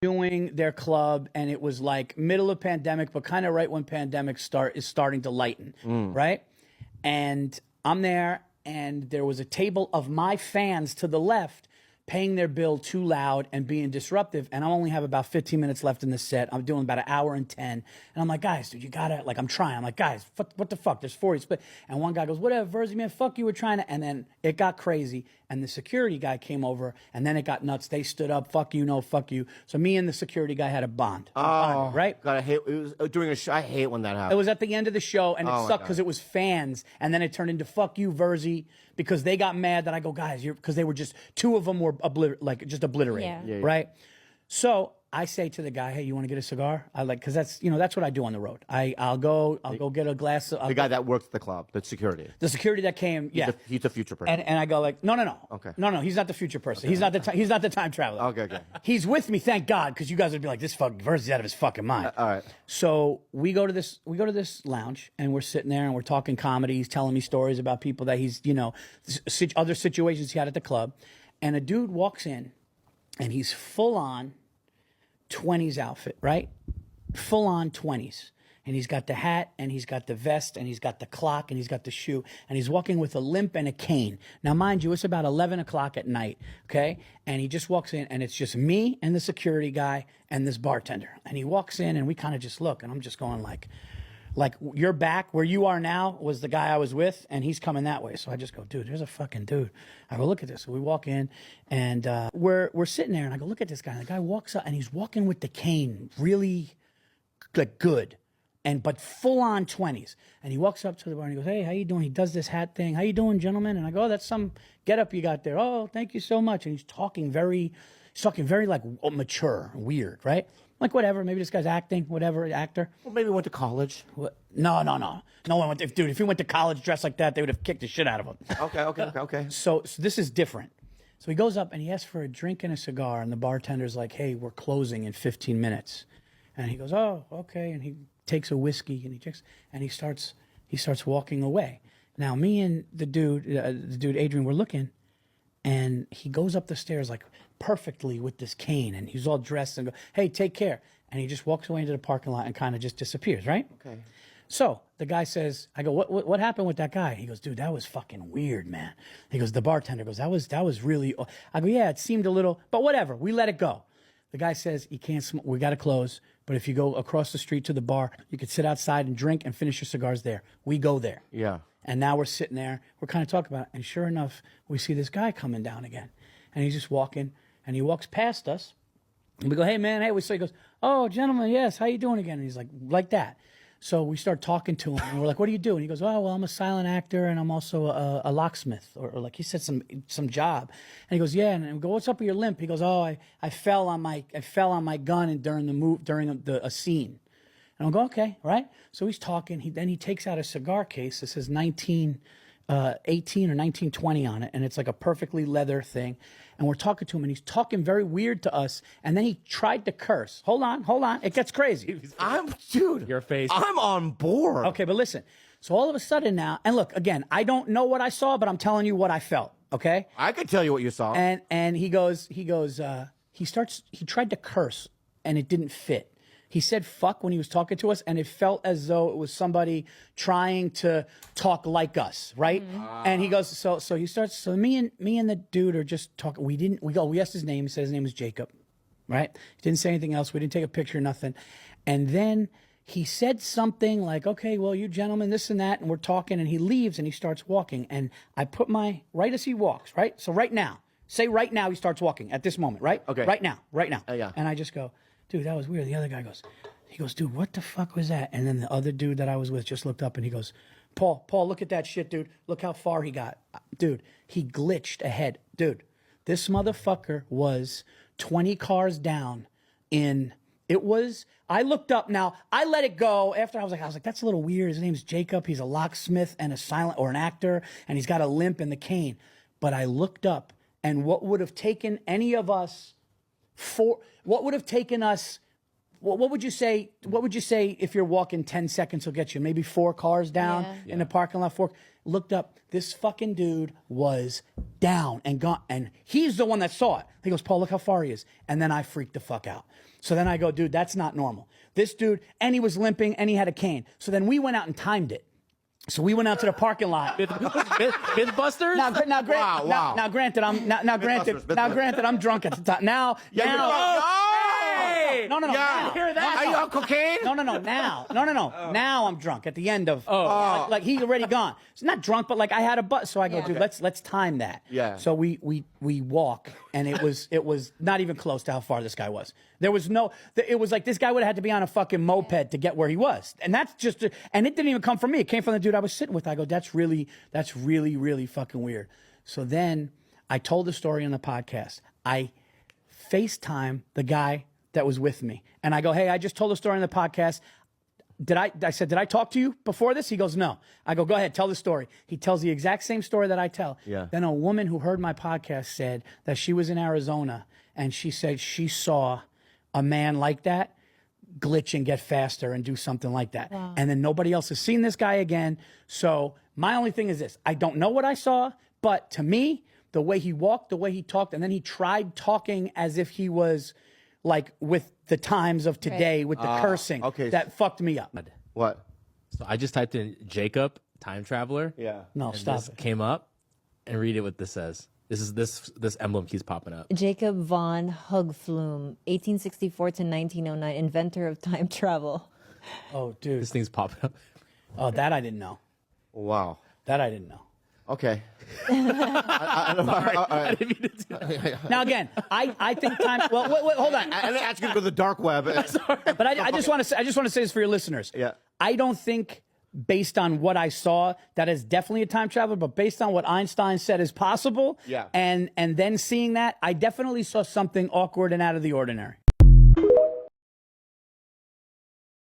doing their club, and it was like middle of pandemic, but kind of right when pandemic is starting to lighten, right? And I'm there, and there was a table of my fans to the left paying their bill too loud and being disruptive, and I only have about 15 minutes left in the set. I'm doing about an hour and 10, and I'm like, guys, dude, you gotta, like, I'm trying. I'm like, guys, what the fuck? There's 40 split. And one guy goes, whatever, Verzi, man, fuck you, we're trying to, and then it got crazy, and the security guy came over, and then it got nuts. They stood up, fuck you, no, fuck you. So me and the security guy had a bond. Oh, right? God, I hate it was during a show. I hate when that happens. It was at the end of the show, and it sucked because it was fans, and then it turned into fuck you, Verzi, because they got mad that I go, guys, because they were just, two of them were obliterated, right? So I say to the guy, hey, you want to get a cigar? I like, because that's, that's what I do on the road. I'll go get a glass of... The guy that works at the club, the security. The security that came, He's a future person. And I go like, no. Okay. No, he's not the future person. Okay. He's not the time traveler. Okay. He's with me, thank God, because you guys would be like, this fucking Verzi's out of his fucking mind. All right. So we go to this lounge, and we're sitting there, and we're talking comedy. He's telling me stories about people that he's, other situations he had at the club. And a dude walks in, and he's full on 20s outfit, right? Full on 20s. And he's got the hat, and he's got the vest, and he's got the clock, and he's got the shoe, and he's walking with a limp and a cane. Now, mind you, it's about 11 o'clock at night, okay? And he just walks in, and it's just me and the security guy and this bartender. And he walks in, and we kind of just look, and I'm just going like you're back where you are now was the guy I was with, and he's coming that way. So I just go, dude, there's a fucking dude. I go, look at this. So we walk in, and we're sitting there, and I go, look at this guy. And the guy walks up, and he's walking with the cane, really like good, but full on 20s. And he walks up to the bar, and he goes, hey, how you doing? He does this hat thing. How you doing, gentlemen? And I go, oh, that's some get up you got there. Oh, thank you so much. And he's talking very like mature, weird, right? Like, whatever, maybe this guy's acting, whatever, actor. Well, maybe he went to college. What? No. No one went. Dude, if he went to college dressed like that, they would have kicked the shit out of him. Okay. So this is different. So he goes up and he asks for a drink and a cigar, and the bartender's like, hey, we're closing in 15 minutes. And he goes, oh, okay. And he takes a whiskey, and he starts walking away. Now, me and the dude Adrian, we're looking, and he goes up the stairs like perfectly with this cane, and he's all dressed, and go, hey, take care. And he just walks away into the parking lot and kind of just disappears, right? Okay. So the guy says, I go, what happened with that guy? He goes, dude, that was fucking weird, man. He goes, the bartender goes, that was really, I go, yeah, it seemed a little, but whatever, we let it go. The guy says, you can't smoke, we got to close, but if you go across the street to the bar, you could sit outside and drink and finish your cigars there. We go there. Yeah. And now we're sitting there, we're kind of talking about it, and sure enough, we see this guy coming down again. And he's just walking, and he walks past us, and we go, hey, man, hey. So he goes, oh, gentlemen, yes, how you doing again? And he's like that. So we start talking to him, and we're like, what do you do? And he goes, oh, well, I'm a silent actor, and I'm also a locksmith, or like he said some job. And he goes, yeah. And we go, what's up with your limp? He goes, oh, I fell on my gun and during a scene. And I'll go, okay, right? So he's talking. Then he takes out a cigar case that says 1918 or 1920 on it, and it's like a perfectly leather thing. And we're talking to him, and he's talking very weird to us. And then he tried to curse. Hold on. It gets crazy. Dude, your face. I'm on board. Okay, but listen. So all of a sudden now, and look, again, I don't know what I saw, but I'm telling you what I felt. Okay. I could tell you what you saw. And he tried to curse, and it didn't fit. He said fuck when he was talking to us, and it felt as though it was somebody trying to talk like us, right? Mm-hmm. And he goes, so he starts, so me and the dude are just talking. We asked his name. He said his name was Jacob, right? He didn't say anything else. We didn't take a picture, nothing. And then he said something like, okay, well, you gentlemen, this and that, and we're talking, and he leaves, and he starts walking. And I put right as he walks, right? So right now he starts walking at this moment, right? Okay. Right now. Yeah. And I just go, dude, that was weird. The other guy goes, dude, what the fuck was that? And then the other dude that I was with just looked up, and he goes, Paul, look at that shit, dude. Look how far he got. Dude, he glitched ahead. Dude, this motherfucker was 20 cars down I looked up now. I let it go after I was like, that's a little weird. His name's Jacob. He's a locksmith and an actor, and he's got a limp and the cane. But I looked up, and what would have taken any of us what would you say? What would you say if you're walking 10 seconds will get you? Maybe 4 cars down in the parking lot. 4. Looked up. This fucking dude was down and gone, and he's the one that saw it. He goes, Paul, look how far he is. And then I freaked the fuck out. So then I go, dude, that's not normal. This dude, and he was limping, and he had a cane. So then we went out and timed it. So we went out to the parking lot. Mythbusters? Now, granted, I'm drunk at the time. Now. Hey! No. Yeah. Hear that? Are you on cocaine? No. Now I'm drunk at the end of. Like he's already gone. It's not drunk, but like I had a butt. So I go, dude, let's time that. Yeah. So we walk, and it was not even close to how far this guy was. There was no. It was like this guy would have had to be on a fucking moped to get where he was, and that's just. And it didn't even come from me. It came from the dude I was sitting with. I go, that's really fucking weird. So then I told the story on the podcast. I FaceTime the guy that was with me, and I go, hey, I just told the story on the podcast. I said, did I talk to you before this? He goes, no. I go ahead, tell the story. He tells the exact same story that I tell. Yeah. Then a woman who heard my podcast said that she was in Arizona, and she said she saw a man like that glitch and get faster and do something like that. Wow. And then nobody else has seen this guy again. So my only thing is this. I don't know what I saw, but to me, the way he walked, the way he talked, and then he tried talking as if he was like with the times of today with the cursing. Okay. That fucked me up. What? So I just typed in Jacob, time traveler. Yeah. No, And stop this it. came up, and read it what this says. This emblem keeps popping up. Jacob von Hugflume, 1864 to 1909, inventor of time travel. Oh, dude. This thing's popping up. Oh, that I didn't know. Wow. That I didn't know. Okay. I didn't mean to do that. Now again, I think time. Well, wait, hold on. And then ask you to go to the dark web. But I just want to say this for your listeners. Yeah. I don't think, based on what I saw, that is definitely a time traveler. But based on what Einstein said is possible, Yeah. and then seeing that, I definitely saw something awkward and out of the ordinary.